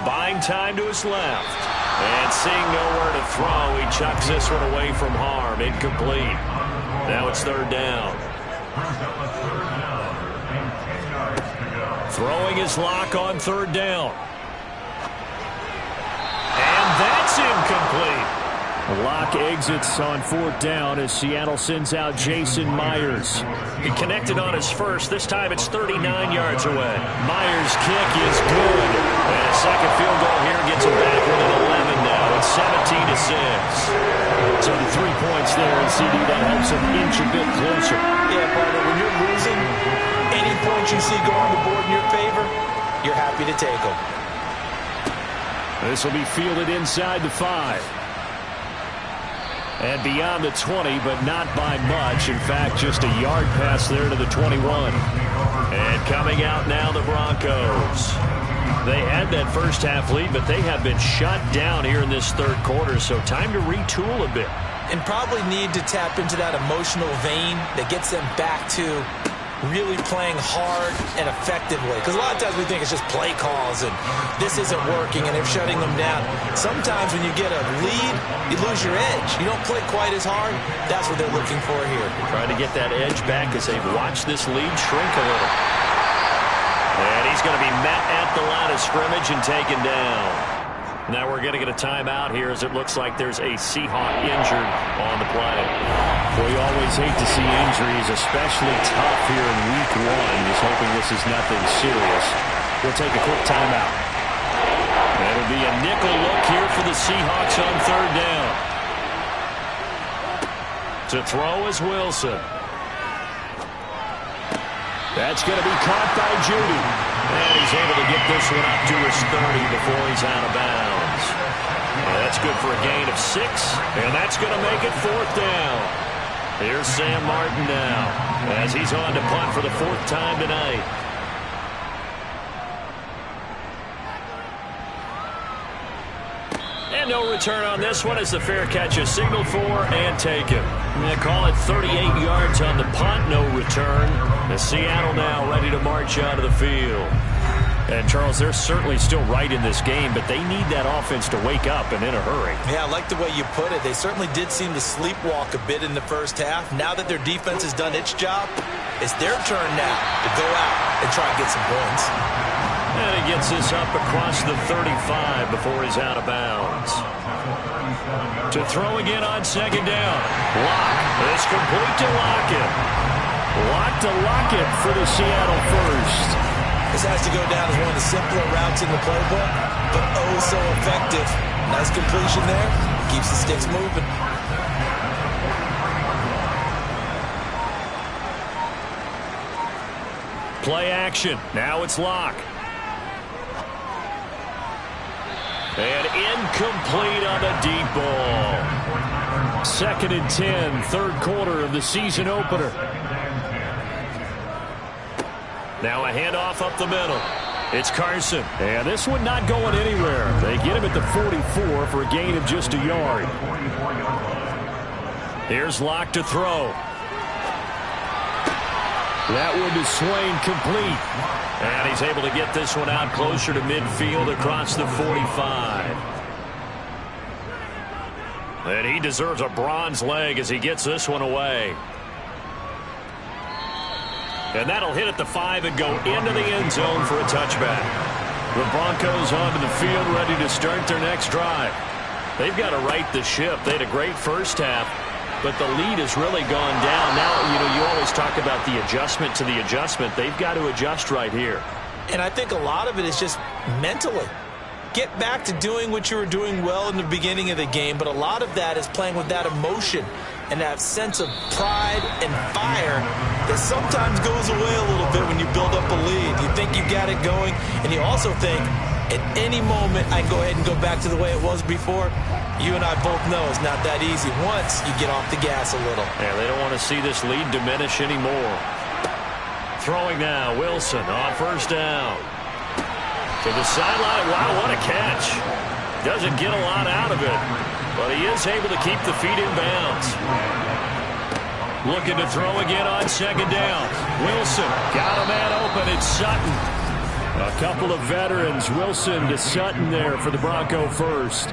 Buying time to his left. And seeing nowhere to throw, he chucks this one away from harm. Incomplete. Now it's 3rd down. Throwing his Locke on 3rd down. And that's incomplete.
Locke exits on 4th down as Seattle sends out Jason Myers.
He connected on his first. This time it's 39 yards away. Myers' kick is good. And a second field goal here gets him back within 11 now. It's 17-6.
So the 3 points there, and CD, that helps him inch a bit closer.
Yeah, partner, when you're losing, any points you see go on the board in your favor, you're happy to take them.
This will be fielded inside the 5. And beyond the 20, but not by much. In fact, just a yard pass there to the 21.
And coming out now, the Broncos. They had that first half lead, but they have been shut down here in this third quarter, so time to retool a bit.
And probably need to tap into that emotional vein that gets them back to really playing hard and effectively. Because a lot of times we think it's just play calls and this isn't working and they're shutting them down. Sometimes when you get a lead, you lose your edge. You don't play quite as hard. That's what they're looking for here.
Trying to get that edge back as they've watched this lead shrink a little. And he's going to be met at the line of scrimmage and taken down. Now we're going to get a timeout here as it looks like there's a Seahawk injured on the play.
Well, you always hate to see injuries, especially tough here in week one. Just hoping this is nothing serious. We'll take a quick timeout.
It'll be a nickel look here for the Seahawks on third down. To throw is Wilson.
That's going to be caught by Judy.
And he's able to get this one up to his 30 before he's out of bounds. And that's good for a gain of 6. And that's going to make it fourth down. Here's Sam Martin now as he's on to punt for the fourth time tonight. And no return on this one as the fair catch is signaled for and taken. They call it 38 yards on the punt, no return. The Seattle now ready to march out of the field.
And, Charles, they're certainly still right in this game, but they need that offense to wake up and in a hurry.
Yeah, I like the way you put it. They certainly did seem to sleepwalk a bit in the first half. Now that their defense has done its job, it's their turn now to go out and try and get some points.
And he gets this up across the 35 before he's out of bounds. To throw again on second down. Lock. It's complete to Lockett.
Lockett for the Seattle first.
This has to go down as one of the simpler routes in the playbook, but oh so effective. Nice completion there. Keeps the sticks moving.
Play action. Now it's Lock. And incomplete on the deep ball.
2nd and 10, third quarter of the season opener.
Now a handoff up the middle. It's Carson.
And this one not going anywhere. They get him at the 44 for a gain of just a yard.
Here's Lock to throw.
That one to Swain, complete.
And he's able to get this one out closer to midfield across the 45. And he deserves a bronze leg as he gets this one away. And that'll hit at the 5 and go into the end zone for a touchback. The Broncos onto the field ready to start their next drive. They've got to right the ship. They had a great first half, but the lead has really gone down. Now, you always talk about the adjustment to the adjustment. They've got to adjust right here.
And I think a lot of it is just mentally. Get back to doing what you were doing well in the beginning of the game, but a lot of that is playing with that emotion and that sense of pride and fire that sometimes goes away a little bit when you build up a lead. You think you've got it going, and you also think, at any moment I can go ahead and go back to the way it was before. You and I both know it's not that easy once you get off the gas a little.
Yeah, they don't want to see this lead diminish anymore. Throwing now, Wilson on first down. To the sideline. Wow, what a catch. Doesn't get a lot out of it, but he is able to keep the feet in bounds. Looking to throw again on second down. Wilson got a man open. It's Sutton.
A couple of veterans, Wilson to Sutton there for the Bronco first.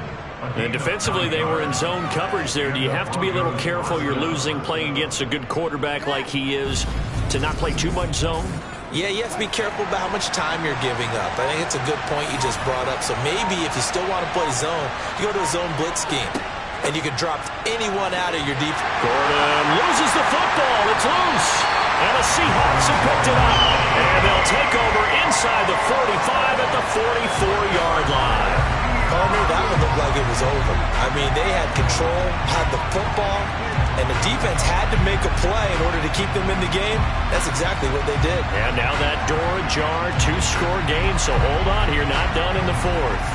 And defensively, they were in zone coverage there. Do you have to be a little careful? You're losing playing against a good quarterback like he is to not play too much zone?
Yeah, you have to be careful about how much time you're giving up. I think it's a good point you just brought up. So maybe if you still want to play zone, you go to a zone blitz scheme, and you can drop anyone out of your deep.
Gordon loses the football. It's loose. And the Seahawks have picked it up. And they'll take over inside the 45 at the 44-yard line.
Oh, no, that one looked like it was over. I mean, they had control, had the football, and the defense had to make a play in order to keep them in the game. That's exactly what they did.
And now that door ajar, 2-score game, so hold on here, not done in the fourth.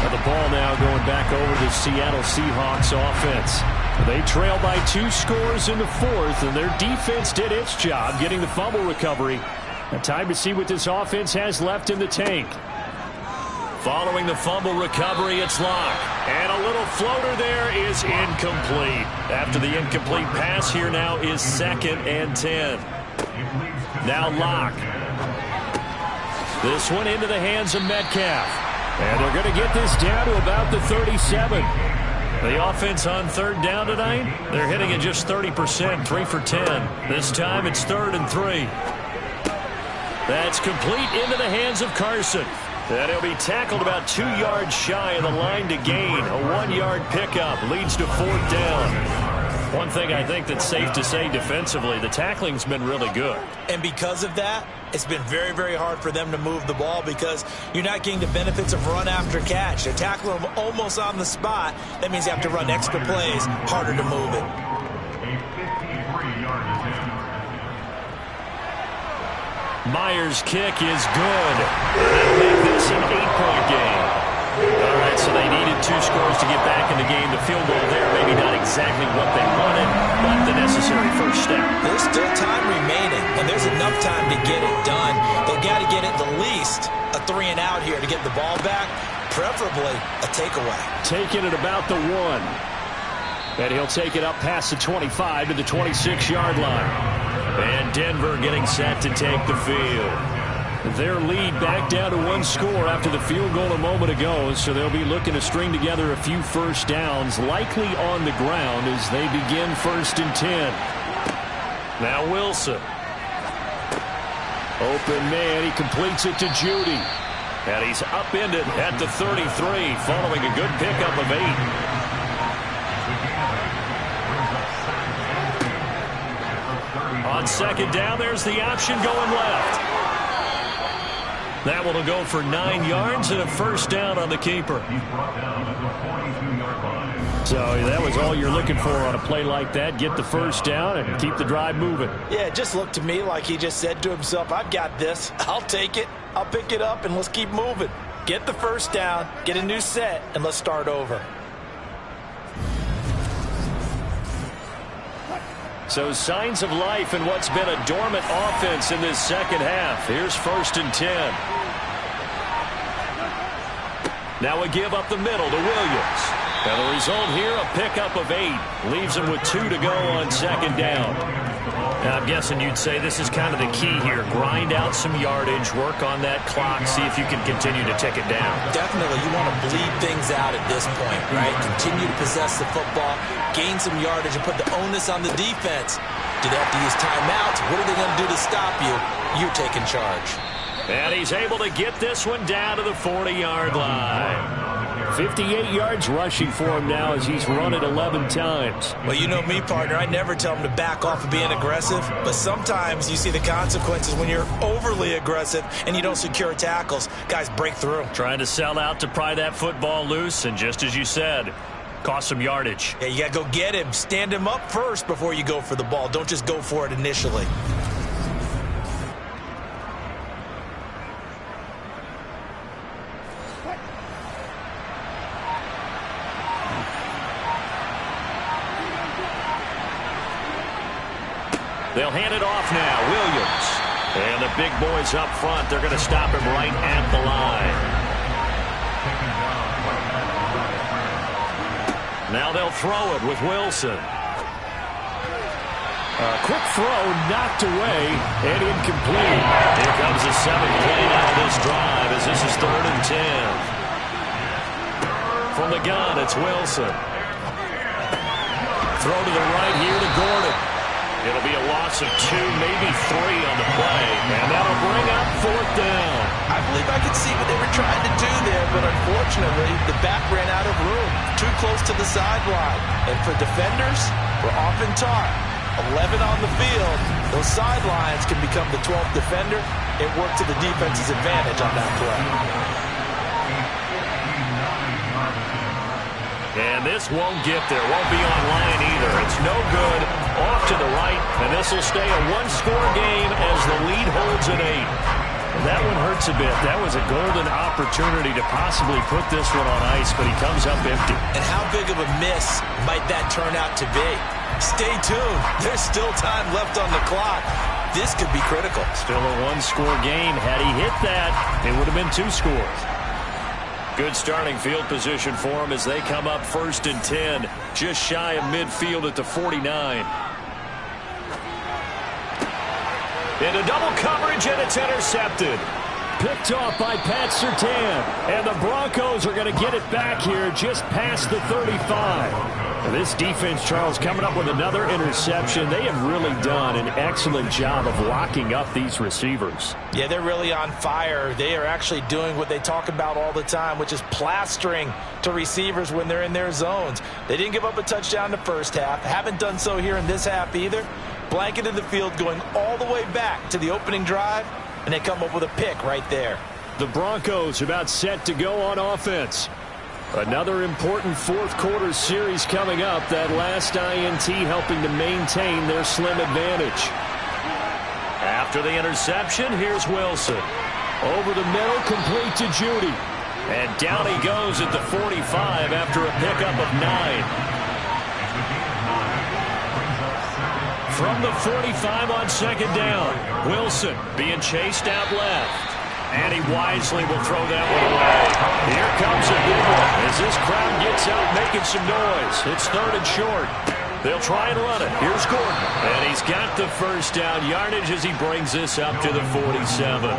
Now the ball now going back over to Seattle Seahawks offense. They trail by 2 scores in the fourth, and their defense did its job getting the fumble recovery. Now time to see what this offense has left in the tank.
Following the fumble recovery, it's Locke. And a little floater there is incomplete. After the incomplete pass, here now is 2nd and 10. Now Locke. This one into the hands of Metcalf. And they're going to get this down to about the 37. The offense on 3rd down tonight, they're hitting it just 30%, 3 for 10. This time it's 3rd and 3. That's complete into the hands of Carson. And he'll be tackled about 2 yards shy of the line to gain. A 1-yard pickup leads to 4th down. One thing I think that's safe to say defensively, the tackling's been really good.
And because of that, it's been very, very hard for them to move the ball because you're not getting the benefits of run after catch. They're tackling them almost on the spot. That means you have to run extra plays, harder to move it.
Myers' kick is good. That'll make this an 8-point game. All right, so they needed 2 scores to get back in the game. The field goal there, maybe not exactly what they wanted, but the necessary first step.
There's still time remaining, and there's enough time to get it done. They've got to get at the least a 3-and-out here to get the ball back, preferably a takeaway.
Taking it about the 1. And he'll take it up past the 25 to the 26-yard line.
And Denver getting set to take the field.
Their lead back down to 1 score after the field goal a moment ago, so they'll be looking to string together a few first downs, likely on the ground as they begin 1st and 10.
Now Wilson.
Open man, he completes it to Judy.
And he's upended at the 33 following a good pickup of 8. On 2nd down, there's the option going left. That one will go for 9 yards and a first down on the keeper.
So that was all you're looking for on a play like that. Get the first down and keep the drive moving.
Yeah, it just looked to me like he just said to himself, I've got this. I'll take it. I'll pick it up, and let's keep moving. Get the first down, get a new set, and let's start over.
So signs of life in what's been a dormant offense in this second half. Here's 1st and 10. Now a give up the middle to Williams. And the result here, a pickup of 8. Leaves him with 2 to go on 2nd down. Now I'm guessing you'd say this is kind of the key here. Grind out some yardage, work on that clock, see if you can continue to tick it down.
Definitely, you want to bleed things out at this point, right? Continue to possess the football, gain some yardage, and put the onus on the defense. Do they have to use timeouts? What are they going to do to stop you? You're taking charge.
And he's able to get this one down to the 40-yard line.
58 yards rushing for him now as he's run it 11 times.
Well, you know me, partner. I never tell him to back off of being aggressive, but sometimes you see the consequences when you're overly aggressive and you don't secure tackles. Guys break through.
Trying to sell out to pry that football loose, and just as you said, cost some yardage.
Yeah, you got to go get him. Stand him up first before you go for the ball. Don't just go for it initially.
They'll hand it off now. Williams. And the big boys up front, they're going to stop him right at the line. Now they'll throw it with Wilson.
A quick throw knocked away and incomplete.
Here comes the 7th play out of this drive as this is 3rd and 10. From the gun, it's Wilson. Throw to the right here to Gordon. It'll be a loss of 2, maybe 3 on the play, and that'll bring up 4th down.
I believe I could see what they were trying to do there, but unfortunately, the back ran out of room, too close to the sideline. And for defenders, we're often taught, 11 on the field, those sidelines can become the 12th defender. It worked to the defense's advantage on that play.
And this won't get there, won't be online either. It's no good, off to the right, and this will stay a 1-score game as the lead holds at 8. That one hurts a bit. That was a golden opportunity to possibly put this one on ice, but he comes up empty.
And how big of a miss might that turn out to be? Stay tuned. There's still time left on the clock. This could be critical.
Still a one-score game. Had he hit that, it would have been 2 scores. Good starting field position for him as they come up 1st and 10, just shy of midfield at the 49. Into double coverage, and it's intercepted. Picked off by Pat Surtain. And the Broncos are going to get it back here just past the 35. And this defense, Charles, coming up with another interception. They have really done an excellent job of locking up these receivers.
Yeah, they're really on fire. They are actually doing what they talk about all the time, which is plastering to receivers when they're in their zones. They didn't give up a touchdown in the first half. Haven't done so here in this half either. Blanketed the field going all the way back to the opening drive, and they come up with a pick right there.
The Broncos about set to go on offense. Another important fourth-quarter series coming up. That last INT helping to maintain their slim advantage.
After the interception, here's Wilson. Over the middle, complete to Judy. And down he goes at the 45 after a pickup of 9. From the 45 on 2nd down, Wilson being chased out left. And he wisely will throw that one away. Here comes a big one as this crowd gets out making some noise. It's 3rd and short. They'll try and run it. Here's Gordon. And he's got the first down yardage as he brings this up to the 47.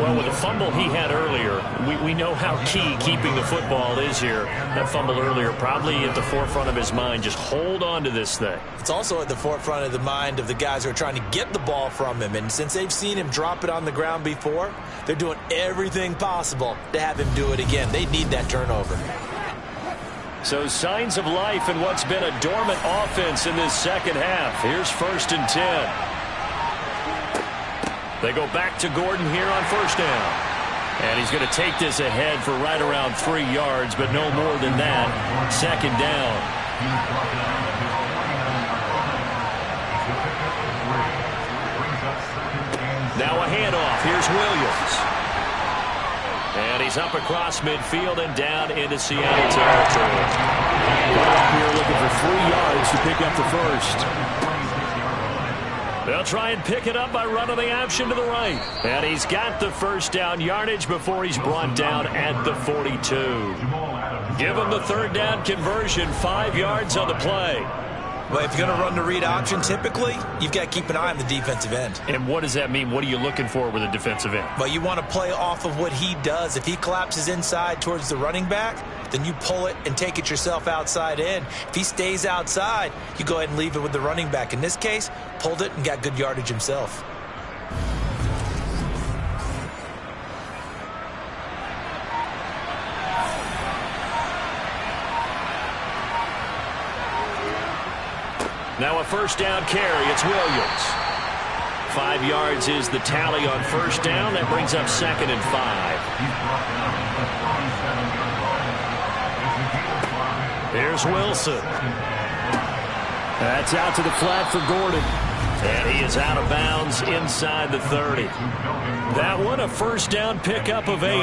Well, with the fumble he had earlier, we know how key keeping the football is here. That fumble earlier probably at the forefront of his mind. Just hold on to this thing.
It's also at the forefront of the mind of the guys who are trying to get the ball from him. And since they've seen him drop it on the ground before, they're doing everything possible to have him do it again. They need that turnover.
So signs of life in what's been a dormant offense in this second half. Here's 1st and 10. They go back to Gordon here on 1st down. And he's going to take this ahead for right around 3 yards, but no more than that. 2nd down. Now a handoff. Here's Williams. And he's up across midfield and down into Seattle territory.
Here looking for 3 yards to pick up the first.
They'll try and pick it up by running the option to the right. And he's got the first down yardage before he's brought down at the 42. Give him the 3rd down conversion, 5 yards on the play.
Well, if you're going to run the read option, typically, you've got to keep an eye on the defensive end.
And what does that mean? What are you looking for with a defensive end?
Well, you want to play off of what he does. If he collapses inside towards the running back, then you pull it and take it yourself outside in. If he stays outside, you go ahead and leave it with the running back. In this case, pulled it and got good yardage himself.
Now a 1st down carry. It's Williams. 5 yards is the tally on 1st down. That brings up 2nd and 5. Here's Wilson.
That's out to the flat for Gordon.
And he is out of bounds inside the 30. That one a 1st down pickup of 8.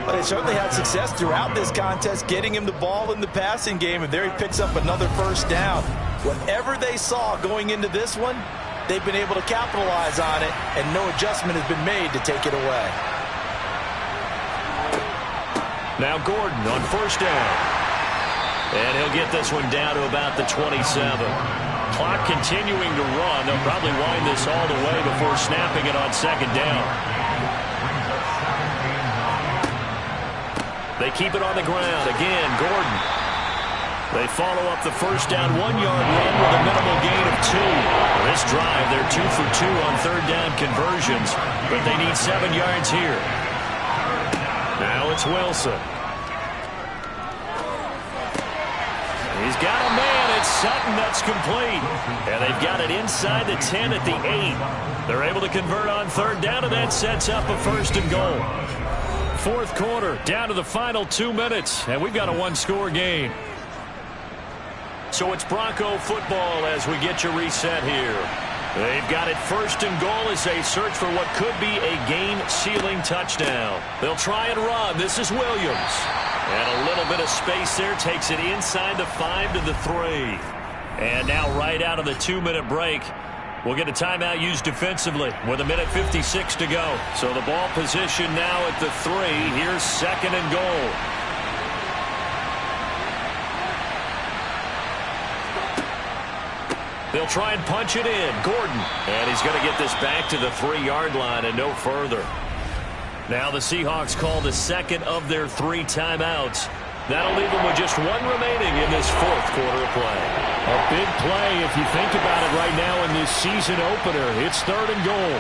But they certainly had success throughout this contest, getting him the ball in the passing game, and there he picks up another 1st down. Whatever they saw going into this one, they've been able to capitalize on it, and no adjustment has been made to take it away.
Now Gordon on 1st down. And he'll get this one down to about the 27. Clock continuing to run. They'll probably wind this all the way before snapping it on 2nd down. They keep it on the ground. Again, Gordon. They follow up the 1st down 1-yard run with a minimal gain of 2. This drive, they're 2 for 2 on 3rd down conversions, but they need 7 yards here. Now it's Wilson. He's got a man. It's Sutton that's complete. And they've got it inside the 10 at the 8. They're able to convert on 3rd down, and that sets up a 1st and goal. 4th quarter, down to the final 2 minutes, and we've got a 1-score game. So it's Bronco football as we get you reset here. They've got it first and goal as they search for what could be a game-sealing touchdown. They'll try and run. This is Williams. And a little bit of space there takes it inside the 5 to the 3. And now right out of the 2-minute break, we'll get a timeout used defensively with 1:56 to go. So the ball position now at the 3. Here's second and goal. They'll try and punch it in. Gordon. And he's going to get this back to the 3-yard line and no further. Now the Seahawks call the second of their 3 timeouts. That'll leave them with just 1 remaining in this fourth quarter of play.
A big play if you think about it right now in this season opener. It's third and goal.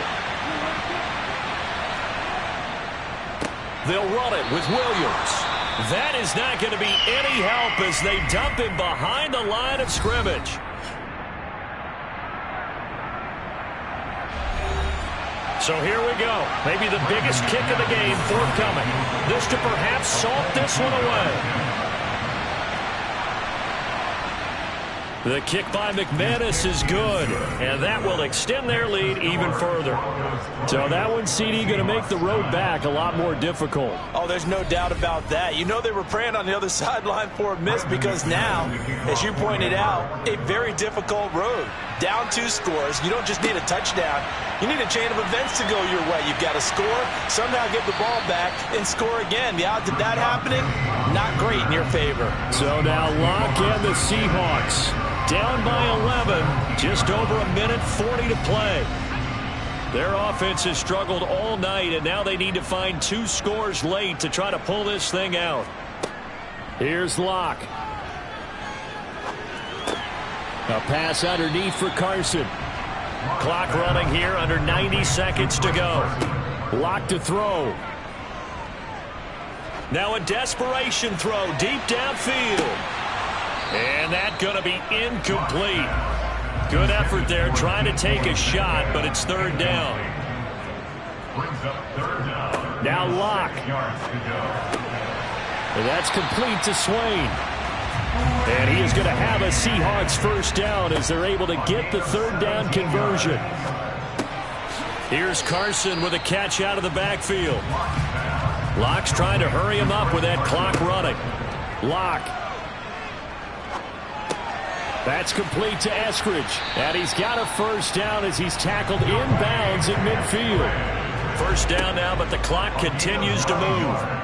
They'll run it with Williams. That is not going to be any help as they dump him behind the line of scrimmage. So here we go. Maybe the biggest kick of the game forthcoming. This to perhaps salt this one away. The kick by McManus is good, and that will extend their lead even further.
So that one, CD, going to make the road back a lot more difficult.
Oh, there's no doubt about that. You know they were praying on the other sideline for a miss because now, as you pointed out, a very difficult road. Down 2 scores. You don't just need a touchdown. You need a chain of events to go your way. You've got to score, somehow get the ball back, and score again. The odds of that happening, not great in your favor.
So now Locke and the Seahawks down by 11, just over 1:40 to play. Their offense has struggled all night, and now they need to find 2 scores late to try to pull this thing out. Here's Locke. A pass underneath for Carson.
Clock running here, under 90 seconds to go.
Locke to throw.
Now a desperation throw deep downfield. And that's going to be incomplete. Good effort there trying to take a shot, but it's third down.
Now Locke. And that's complete to Swain. And he is going to have a Seahawks first down as they're able to get the third down conversion.
Here's Carson with a catch out of the backfield. Locke's trying to hurry him up with that clock running.
Locke. That's complete to Eskridge. And he's got a first down as he's tackled inbounds in midfield.
First down now, but the clock continues to move.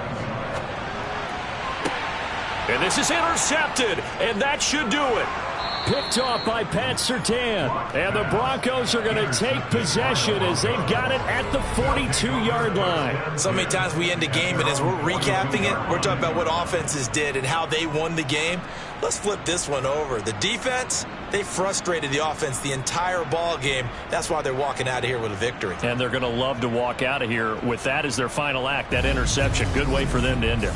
And this is intercepted, and that should do it.
Picked off by Pat Surtain. And the Broncos are going to take possession as they've got it at the 42-yard line.
So many times we end a game, and as we're recapping it, we're talking about what offenses did and how they won the game. Let's flip this one over. The defense, they frustrated the offense the entire ball game. That's why they're walking out of here with a victory.
And they're going to love to walk out of here with that as their final act, that interception. Good way for them to end it.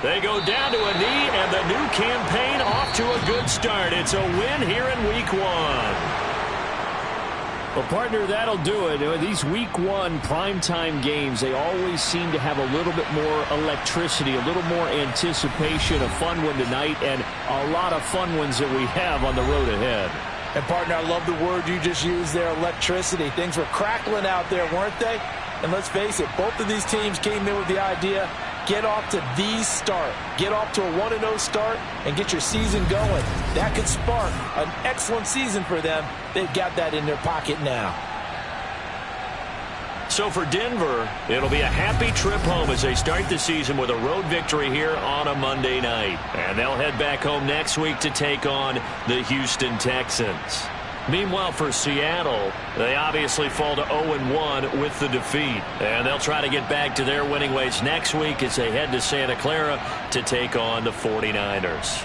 They go down to a knee, and the new campaign off to a good start. It's a win here in Week 1.
Well, partner, that'll do it. These Week 1 primetime games, they always seem to have a little bit more electricity, a little more anticipation. A fun one tonight, and a lot of fun ones that we have on the road ahead.
And, partner, I love the word you just used there, electricity. Things were crackling out there, weren't they? And let's face it, both of these teams came in with the idea, get off to the start. Get off to a 1-0 start and get your season going. That could spark an excellent season for them. They've got that in their pocket now.
So for Denver, it'll be a happy trip home as they start the season with a road victory here on a Monday night. And they'll head back home next week to take on the Houston Texans. Meanwhile, for Seattle, they obviously fall to 0-1 with the defeat. And they'll try to get back to their winning ways next week as they head to Santa Clara to take on the 49ers.